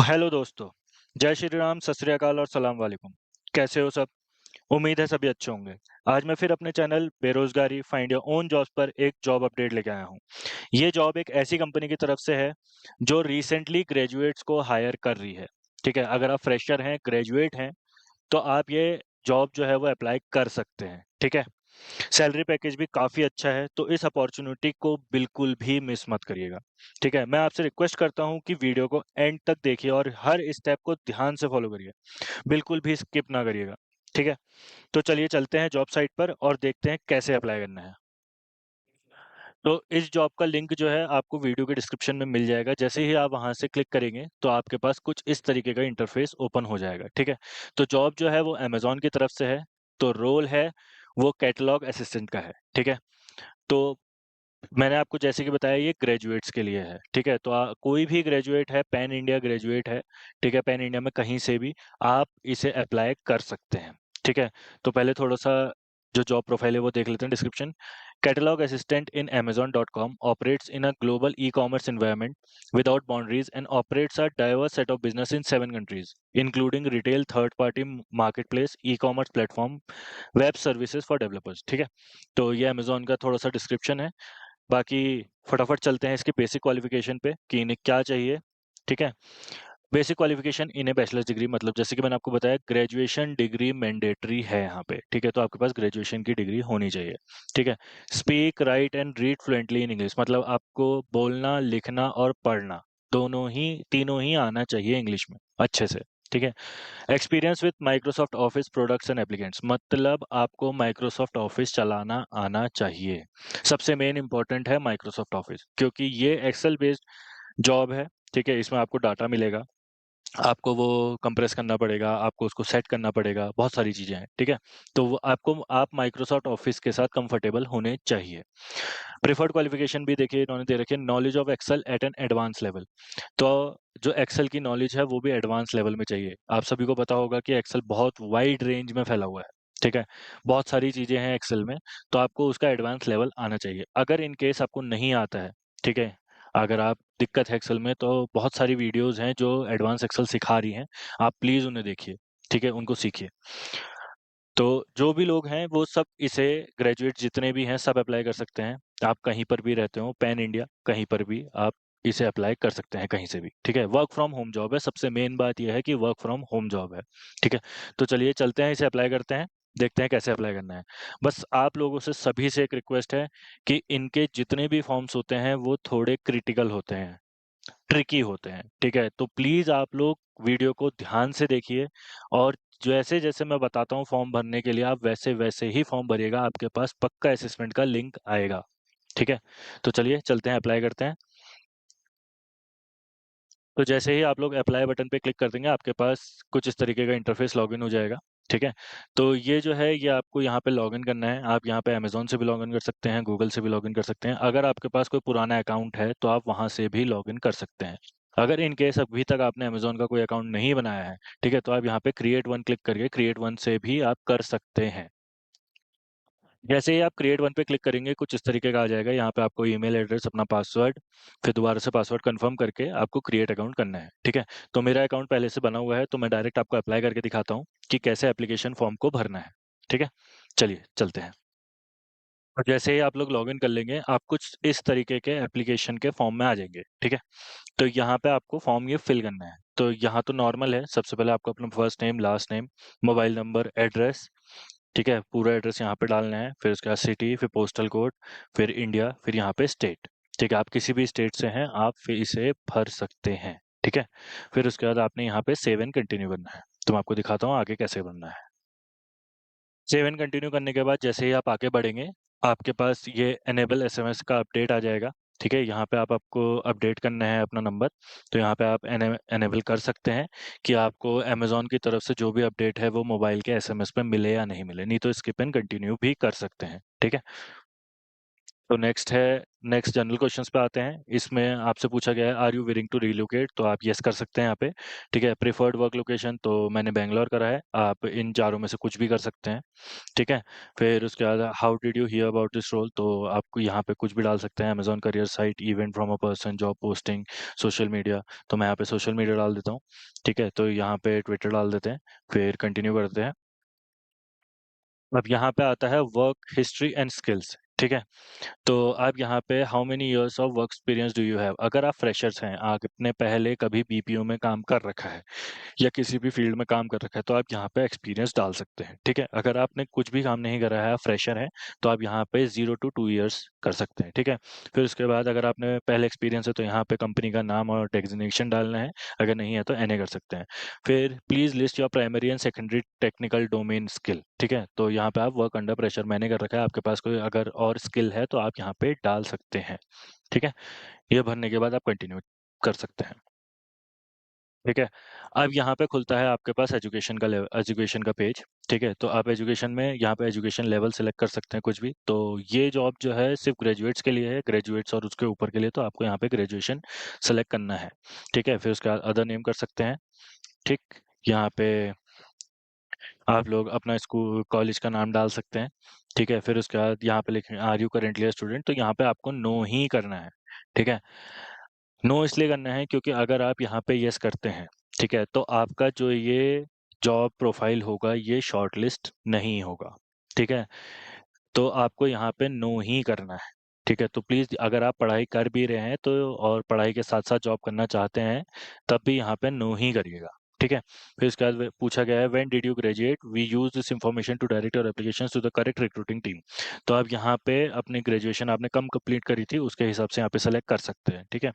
Hello दोस्तों, जय श्री राम, सत श्री अकाल और सलाम वालेकुम। कैसे हो सब? उम्मीद है सभी अच्छे होंगे। आज मैं फिर अपने चैनल बेरोजगारी फाइंड योर ओन जॉब्स पर एक जॉब अपडेट लेके आया हूँ। ये जॉब एक ऐसी कंपनी की तरफ से है जो रिसेंटली ग्रेजुएट्स को हायर कर रही है। ठीक है, अगर आप फ्रेशर हैं, ग्रेजुएट हैं, तो आप ये जॉब जो है वो अप्लाई कर सकते हैं। ठीक है, सैलरी पैकेज भी काफ़ी अच्छा है, तो इस अपॉर्चुनिटी को बिल्कुल भी मिस मत करिएगा। ठीक है, मैं आपसे रिक्वेस्ट करता हूँ कि वीडियो को एंड तक देखिए और हर स्टेप को ध्यान से फॉलो करिए, बिल्कुल भी स्किप ना करिएगा। ठीक है, तो चलिए चलते हैं जॉब साइट पर और देखते हैं कैसे अप्लाई करना है। तो इस जॉब का लिंक जो है आपको वीडियो के डिस्क्रिप्शन में मिल जाएगा। जैसे ही आप वहाँ से क्लिक करेंगे तो आपके पास कुछ इस तरीके का इंटरफेस ओपन हो जाएगा। ठीक है, तो जॉब जो है वो अमेज़न की तरफ से है, तो रोल है वो कैटलॉग असिस्टेंट का है। ठीक है, तो मैंने आपको जैसे कि बताया ये ग्रेजुएट्स के लिए है। ठीक है, तो कोई भी ग्रेजुएट है, पैन इंडिया ग्रेजुएट है, ठीक है, पैन इंडिया में कहीं से भी आप इसे अप्लाई कर सकते हैं। ठीक है, तो पहले थोड़ा-सा जो जॉब प्रोफाइल है वो देख लेते हैं description. Catalogue assistant in Amazon.com operates in a global e-commerce environment without boundaries and operates a diverse set of business in 7 countries, including retail, third-party marketplace, e-commerce platform, web services for developers. ठीक है, तो ये Amazon का थोड़ा-सा description है। बाकी फटाफट चलते हैं इसकी बेसिक क्वालिफिकेशन पे कि इन्हें क्या चाहिए। ठीक है, बेसिक क्वालिफिकेशन इन्हें बैचलर्स डिग्री, मतलब जैसे कि मैंने आपको बताया ग्रेजुएशन डिग्री मैंडेटरी है यहाँ पे। ठीक है, तो आपके पास ग्रेजुएशन की डिग्री होनी चाहिए। ठीक है, speak write and read fluently in English, मतलब आपको बोलना, लिखना और पढ़ना दोनों ही, तीनों ही आना चाहिए इंग्लिश में अच्छे से। ठीक है, experience with Microsoft office products and applicants, मतलब आपको माइक्रोसॉफ्ट ऑफिस चलाना आना चाहिए। सबसे मेन इंपॉर्टेंट है माइक्रोसॉफ्ट ऑफिस, क्योंकि ये एक्सेल बेस्ड जॉब है। ठीक है, इसमें आपको डाटा मिलेगा, आपको वो कंप्रेस करना पड़ेगा, आपको उसको सेट करना पड़ेगा, बहुत सारी चीज़ें हैं। ठीक है, तो वो आपको, आप माइक्रोसॉफ्ट ऑफिस के साथ कंफर्टेबल होने चाहिए। प्रेफर्ड क्वालिफिकेशन भी देखिए इन्होंने दे रखी है, knowledge of Excel at an advance level. तो जो एक्सेल की नॉलेज है वो भी एडवांस लेवल में चाहिए। आप सभी को पता होगा कि एक्सेल बहुत वाइड रेंज में फैला हुआ है। ठीक है, बहुत सारी चीज़ें हैं एक्सेल में, तो आपको उसका एडवांस लेवल आना चाहिए। अगर इन केस आपको नहीं आता है, ठीक है, अगर आप दिक्कत है एक्सेल में, तो बहुत सारी वीडियोज़ हैं जो एडवांस एक्सेल सिखा रही हैं, आप प्लीज़ उन्हें देखिए। ठीक है, उनको सीखिए। तो जो भी लोग हैं वो सब इसे, ग्रेजुएट जितने भी हैं सब अप्लाई कर सकते हैं। आप कहीं पर भी रहते हो, पैन इंडिया कहीं पर भी आप इसे अप्लाई कर सकते हैं कहीं से भी। ठीक है, वर्क फ्रॉम होम जॉब है, सबसे मेन बात यह है कि वर्क फ्रॉम होम जॉब है। ठीक है, तो चलिए चलते हैं, इसे अप्लाई करते हैं, देखते हैं कैसे अप्लाई करना है। बस आप लोगों से, सभी से एक रिक्वेस्ट है कि इनके जितने भी फॉर्म्स होते हैं वो थोड़े क्रिटिकल होते हैं, ट्रिकी होते हैं। ठीक है, तो प्लीज़ आप लोग वीडियो को ध्यान से देखिए और जैसे-जैसे मैं बताता हूँ फॉर्म भरने के लिए, आप वैसे-वैसे ही फॉर्म भरिएगा, आपके पास पक्का असेसमेंट का लिंक आएगा। ठीक है? तो चलिए चलते हैं, अप्लाई करते हैं। तो जैसे ही आप लोग अप्लाई बटन पे क्लिक कर देंगे, आपके पास कुछ इस तरीके का इंटरफेस लॉगिन हो जाएगा। ठीक है? तो ये जो है, ये आपको यहाँ पे लॉगिन करना है। आप यहाँ पे अमेज़न से भी लॉगिन कर सकते हैं, गूगल से भी लॉगिन कर सकते हैं। अगर आपके पास कोई पुराना अकाउंट है, तो आप वहाँ से भी लॉगिन कर सकते हैं। अगर इन केस अभी तक आपने अमेज़न का कोई अकाउंट नहीं बनाया है, ठीक है? तो आप यहाँ पे क्रिएट वन क्लिक करके क्रिएट वन से भी आप कर सकते हैं। जैसे ही आप क्रिएट वन पे क्लिक करेंगे, कुछ इस तरीके का आ जाएगा। यहाँ पे आपको ईमेल एड्रेस, अपना पासवर्ड, फिर दोबारा से पासवर्ड कंफर्म करके आपको क्रिएट अकाउंट करना है। ठीक है? तो मेरा अकाउंट पहले से बना हुआ है, तो मैं डायरेक्ट आपको अप्लाई करके दिखाता हूँ कि कैसे एप्लीकेशन फॉर्म को भरना है। ठीक है? चलिए चलते हैं। और जैसे ही आप लोग लॉगिन कर लेंगे, आप कुछ इस तरीके के एप्लीकेशन के फॉर्म में आ जाएँगे। ठीक है? तो यहाँ पे आपको फॉर्म ये फिल करना है। तो यहाँ तो नॉर्मल है, सबसे पहले आपको अपना first name, last name, mobile number, address, ठीक है? पूरा एड्रेस यहाँ पे डालना है, फिर उसके बाद सिटी, फिर पोस्टल कोड, फिर इंडिया, फिर यहाँ पे स्टेट। ठीक है? आप किसी भी स्टेट से हैं, आप फिर इसे भर सकते हैं। ठीक है? फिर उसके बाद आपने यहाँ पे सेव एंड कंटिन्यू करना है। तो मैं आपको दिखाता हूँ आगे कैसे भरना है। सेव एंड कंटिन्यू करने के बाद जैसे ही आप आगे बढ़ेंगे, आपके पास ये इनेबल एसएमएस का अपडेट आ जाएगा। ठीक है? यहाँ पे आपको अपडेट करना है अपना नंबर, तो यहाँ पे आप इनेबल कर सकते हैं कि आपको अमेज़न की तरफ से जो भी अपडेट है वो मोबाइल के एसएमएस पे मिले या नहीं मिले, नहीं तो स्किप एंड कंटिन्यू भी कर सकते हैं। ठीक है? तो नेक्स्ट जनरल क्वेश्चंस पे आते हैं। इसमें आपसे पूछा गया है are you willing to relocate, तो आप यस कर सकते हैं यहाँ पे। ठीक है, प्रिफर्ड वर्क लोकेशन तो मैंने बेंगलोर करा है, आप इन चारों में से कुछ भी कर सकते हैं। ठीक है, फिर उसके बाद how did you hear about this role, तो आपको यहाँ पे कुछ भी डाल सकते हैं, Amazon career site, event from a person, job posting, social media. तो मैं यहाँ पे सोशल मीडिया डाल देता हूँ। ठीक है, तो यहाँ पे ट्विटर डाल देते हैं, फिर कंटिन्यू करते हैं। अब यहाँ पे आता है वर्क हिस्ट्री एंड स्किल्स। ठीक है, तो आप यहाँ पे how many years of work experience do you have, अगर आप फ्रेशर्स हैं, आपने पहले कभी बीपीओ में काम कर रखा है या किसी भी फील्ड में काम कर रखा है, तो आप यहाँ पे एक्सपीरियंस डाल सकते हैं। ठीक है, अगर आपने कुछ भी काम नहीं करा है, आप फ्रेशर हैं, तो आप यहाँ पे 0 to 2 years कर सकते हैं। ठीक है, फिर उसके बाद अगर आपने पहले एक्सपीरियंस है, तो यहाँ पे कंपनी का नाम और डेजिग्नेशन डालना है, अगर नहीं है तो एनए कर सकते हैं। फिर please list your primary and secondary technical domain skill. ठीक है, तो यहाँ पे आप वर्क अंडर प्रेशर मैंने कर रखा है, आपके पास कोई अगर और स्किल है तो आप यहाँ पे डाल सकते हैं। ठीक है, ये भरने के बाद आप कंटिन्यू कर सकते हैं। ठीक है, अब यहाँ पे खुलता है आपके पास एजुकेशन का पेज। ठीक है, तो आप एजुकेशन में यहाँ पे एजुकेशन लेवल सेलेक्ट कर सकते हैं कुछ भी। तो ये जॉब जो है सिर्फ ग्रेजुएट्स के लिए है, ग्रेजुएट्स और उसके ऊपर के लिए, तो आपको यहाँ पे ग्रेजुएशन सेलेक्ट करना है। ठीक है, फिर उसके बाद अदर नेम कर सकते हैं। ठीक, यहाँ पे आप लोग अपना स्कूल कॉलेज का नाम डाल सकते हैं। ठीक है, फिर उसके बाद यहाँ पे लिखें are you currently a student, तो यहाँ पे आपको नो ही करना है। ठीक है, नो इसलिए करना है क्योंकि अगर आप यहाँ पे यस करते हैं, ठीक है, तो आपका जो ये जॉब प्रोफाइल होगा ये शॉर्टलिस्ट नहीं होगा। ठीक है, तो आपको यहाँ पे नो ही करना है। ठीक है, तो प्लीज़ अगर आप पढ़ाई कर भी रहे हैं तो और पढ़ाई के साथ साथ जॉब करना चाहते हैं, तब भी यहाँ पे नो ही करिएगा। ठीक है, फिर उसके बाद पूछा गया है when did you graduate, we use this information to direct your application to the correct recruiting team. तो आप यहाँ पे अपनी ग्रेजुएशन आपने कम कंप्लीट करी थी, उसके हिसाब से यहाँ पे सेलेक्ट कर सकते हैं। ठीक है,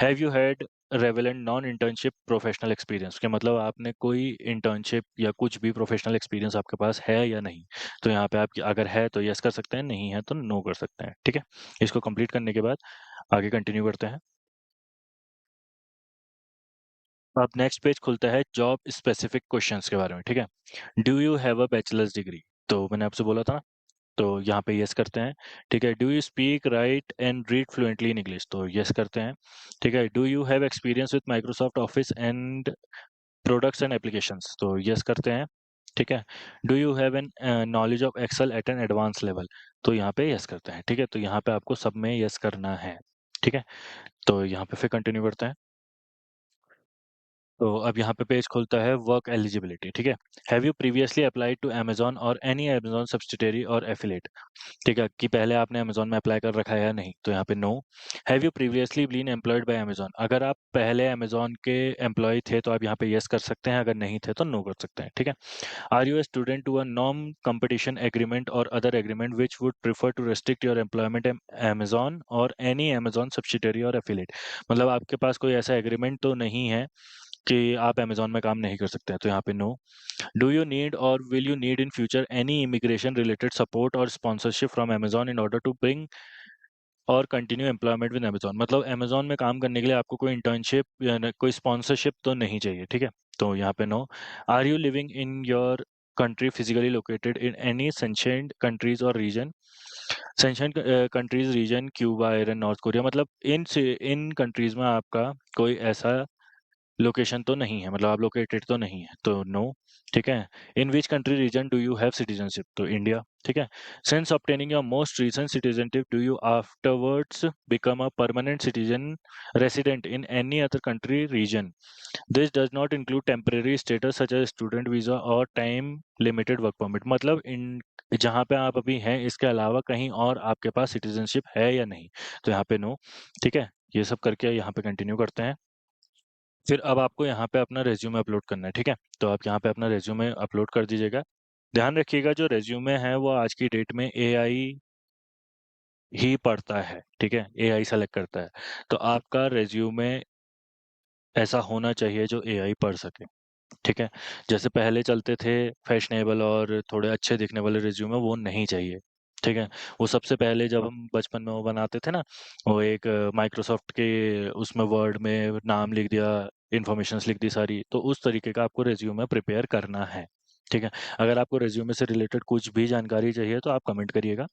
have you had relevant non internship professional experience, के मतलब आपने कोई इंटर्नशिप या कुछ भी प्रोफेशनल एक्सपीरियंस आपके पास है या नहीं। तो यहाँ पे आप अगर है तो यस कर सकते हैं, नहीं है तो नो कर सकते हैं। ठीक है, इसको कंप्लीट करने के बाद आगे कंटिन्यू करते हैं। अब नेक्स्ट पेज खुलता है जॉब स्पेसिफिक क्वेश्चंस के बारे में। ठीक है, do you have a bachelors degree, तो मैंने आपसे बोला था ना, तो यहाँ पे यस करते हैं। ठीक है, do you speak write and read fluently in English, तो यस करते हैं। ठीक है, do you have experience with Microsoft Office and products and applications, तो यस करते हैं। ठीक है, do you have an knowledge of Excel at an advance level, तो यहाँ पे यस करते हैं। ठीक है, तो यहाँ पे आपको सब में यस करना है। ठीक है, तो यहाँ पे फिर कंटिन्यू करते हैं। तो अब यहाँ पे पेज खुलता है वर्क एलिजिबिलिटी। ठीक है, have you previously applied to Amazon और एनी अमेजॉन सब्सिडरी और एफिलेट, ठीक है, कि पहले आपने अमेजॉन में अप्लाई कर रखा है या नहीं, तो यहाँ पे no. Have you previously been employed by Amazon, अगर आप पहले अमेजॉन के एम्प्लॉय थे तो आप यहाँ पे यस कर सकते हैं, अगर नहीं थे तो नो कर सकते हैं। ठीक है, are you a student to a non competition agreement और other agreement which would prefer to restrict your employment Amazon और एनी अमेजॉन सब्सिडरी और एफिलेट, मतलब आपके पास कोई ऐसा एग्रीमेंट तो नहीं है कि आप अमेजॉन में काम नहीं कर सकते हैं, तो यहाँ पे नो। डू यू नीड और will you need in future any immigration related support और sponsorship from Amazon in order to bring और कंटिन्यू एम्प्लॉयमेंट विद अमेजॉन, मतलब अमेजॉन में काम करने के लिए आपको कोई इंटर्नशिप या कोई स्पॉन्सरशिप तो नहीं चाहिए। ठीक है, तो यहाँ पे no. Are you living in your country physically located in any sunshine countries और region, sunshine countries region Cuba, Iran, North Korea, मतलब इन कंट्रीज में आपका कोई ऐसा लोकेशन तो नहीं है, मतलब आप लोकेटेड तो नहीं है, तो नो। ठीक है, in which country region do you have citizenship, तो इंडिया। ठीक है, since obtaining your most recent citizenship do you afterwards become a permanent citizen resident in any other country region, this does not include temporary status such as student visa और time limited work permit, मतलब इन जहाँ पे आप अभी हैं इसके अलावा कहीं और आपके पास सिटीजनशिप है या नहीं, तो यहाँ पे नो। ठीक है, ये सब करके यहाँ पे कंटिन्यू करते हैं। फिर अब आपको यहाँ पे अपना रिज्यूमे अपलोड करना है। ठीक है, तो आप यहाँ पे अपना रिज्यूमे अपलोड कर दीजिएगा। ध्यान रखिएगा जो रिज्यूमे है वो आज की डेट में एआई ही पढ़ता है। ठीक है, एआई सेलेक्ट करता है, तो आपका रिज्यूमे ऐसा होना चाहिए जो एआई पढ़ सके। ठीक है, जैसे पहले चलते थे फैशनेबल और थोड़े अच्छे दिखने वाले रिज्यूमे, वो नहीं चाहिए। ठीक है, वो सबसे पहले जब हम बचपन में वो बनाते थे ना, वो एक माइक्रोसॉफ्ट के उसमें वर्ड में नाम लिख दिया, इन्फॉर्मेशंस लिख दी सारी, तो उस तरीके का आपको रिज्यूमे प्रिपेयर करना है। ठीक है? अगर आपको रिज़्यूमे से रिलेटेड कुछ भी जानकारी चाहिए तो आप कमेंट करिएगा।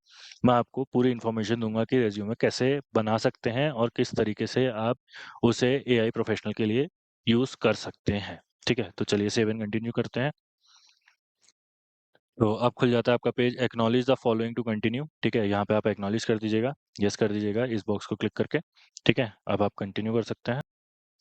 मैं आपको पूरी इन्फॉर्मेशन दूँगा कि रिज़्यूमे कैसे बना सकते हैं और किस तरीके से आप उसे एआई प्रोफ़ेशनल के लिए यूज़ कर सकते हैं। ठीक है? तो चलिए सेव एंड कंटिन्यू करते हैं। तो अब खुल जाता है आपका page acknowledge the following to continue. ठीक है? यहाँ पे आप एक्नॉलेज कर दीजिएगा, येस कर दीजिएगा इस बॉक्स को क्लिक करके। ठीक है? अब आप कंटिन्यू कर सकते हैं।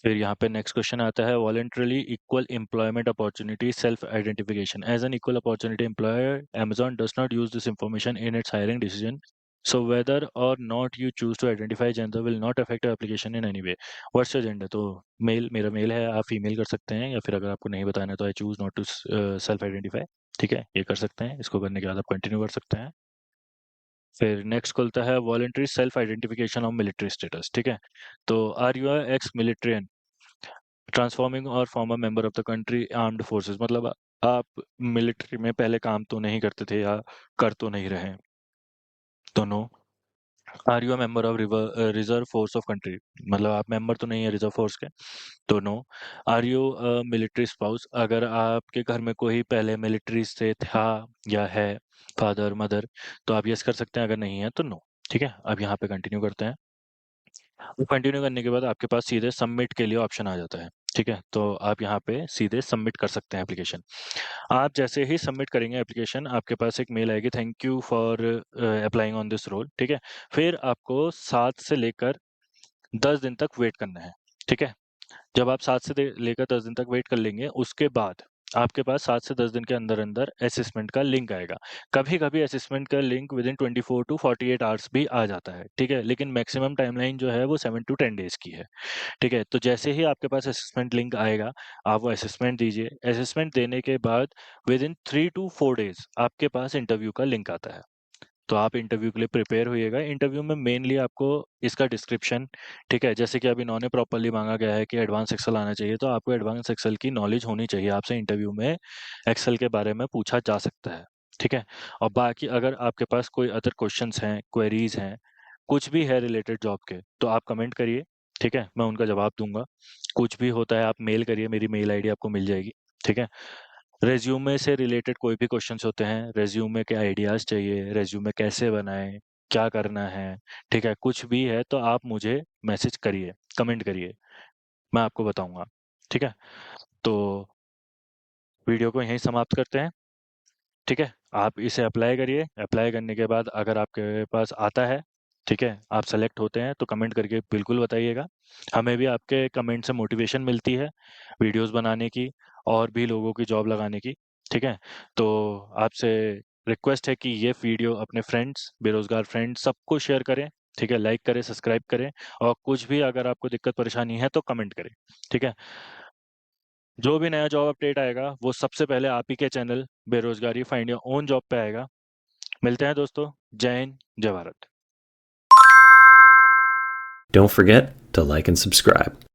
फिर यहाँ पे नेक्स्ट क्वेश्चन आता है voluntarily equal employment opportunity self identification as an equal opportunity employer Amazon does not use this information in its hiring decision, so whether or not you choose to identify gender will not affect your application in any way. What's your gender? तो mail, मेरा mail है, आप female कर सकते हैं, या फिर अगर आपको नहीं बताना है तो I choose not to self identify. ठीक है, ये कर सकते हैं। इसको करने के बाद आप कंटिन्यू कर सकते हैं। फिर नेक्स्ट खुलता है voluntary self identification of military status. ठीक है, तो आर यू एक्स मिलिट्रियन ट्रांसफॉर्मिंग और farmer member of the country armed forces, मतलब आप मिलिट्री में पहले काम तो नहीं करते थे या कर तो नहीं रहे, तो no. Are you a member of reserve force of country, मतलब आप मेंबर तो नहीं है रिजर्व फोर्स के, तो no. Are you military spouse, अगर आपके घर में कोई पहले मिलिट्री से था या है, फादर मदर, तो आप यस कर सकते हैं, अगर नहीं है तो नो। ठीक है, अब यहाँ पे कंटिन्यू करते हैं। कंटिन्यू करने के बाद आपके पास सीधे सबमिट के लिए ऑप्शन आ जाता है। ठीक है, तो आप यहाँ पे सीधे सबमिट कर सकते हैं एप्लीकेशन। आप जैसे ही सबमिट करेंगे एप्लीकेशन, आपके पास एक मेल आएगी, thank you for applying on this role. ठीक है, फिर आपको 7 से लेकर 10 दिन तक वेट करना है। ठीक है, जब आप 7 से लेकर 10 दिन तक वेट कर लेंगे, उसके बाद आपके पास 7 से 10 दिन के अंदर-अंदर असेसमेंट का लिंक आएगा। कभी-कभी असेसमेंट का लिंक विदिन 24 टू 48 आवर्स भी आ जाता है, ठीक है? लेकिन मैक्सिमम टाइमलाइन जो है वो 7 टू 10 डेज़ की है, ठीक है? तो जैसे ही आपके पास असेसमेंट लिंक आएगा, आप वो असेसमेंट दीजिए। असेसमेंट देने के बाद विदिन 3 टू 4 डेज़ आपके पास इंटरव्यू का लिंक आता है। तो आप इंटरव्यू के लिए प्रिपेयर होइएगा। इंटरव्यू में मेनली आपको इसका डिस्क्रिप्शन, ठीक है, जैसे कि अब इन्होंने प्रॉपर्ली मांगा गया है कि एडवांस एक्सेल आना चाहिए, तो आपको एडवांस एक्सेल की नॉलेज होनी चाहिए। आपसे इंटरव्यू में एक्सेल के बारे में पूछा जा सकता है, ठीक है? और बाकी अगर आपके पास कोई अदर क्वेश्चंस हैं, क्वेरीज हैं, कुछ भी है रिलेटेड जॉब के, तो आप कमेंट करिए, ठीक है? मैं उनका जवाब दूंगा। कुछ भी होता है आप मेल करिए, मेरी मेल आईडी आपको मिल जाएगी, ठीक है? रेज्यूमे से रिलेटेड कोई भी क्वेश्चंस होते हैं, रेज्यूमे के आइडियाज़ चाहिए, रेज्यूमे कैसे बनाएँ, क्या करना है, ठीक है? कुछ भी है तो आप मुझे मैसेज करिए, कमेंट करिए, मैं आपको बताऊँगा, ठीक है? तो वीडियो को यहीं समाप्त करते हैं, ठीक है? आप इसे अप्लाई करिए, अप्लाई करने के बाद अगर आपके पास आता है, ठीक है? आप सेलेक्ट होते हैं तो कमेंट करके बिल्कुल बताइएगा। हमें भी आपके कमेंट से मोटिवेशन मिलती है, वीडियोज़ बनाने की और भी लोगों की जॉब लगाने की, ठीक है? तो आपसे रिक्वेस्ट है कि ये वीडियो अपने फ्रेंड्स, बेरोज़गार फ्रेंड्स सबको शेयर करें, ठीक है? लाइक करें, सब्सक्राइब करें, और कुछ भी अगर आपको दिक्कत परेशानी है तो कमेंट करें, ठीक है? जो भी नया जॉब अपडेट आएगा वो सबसे पहले आप ही के चैनल बेरोजगारी फाइंड योर ओन जॉब पे आएगा। मिलते हैं दोस्तों। जय हिंद, जय Bharat. Don't forget to like and subscribe.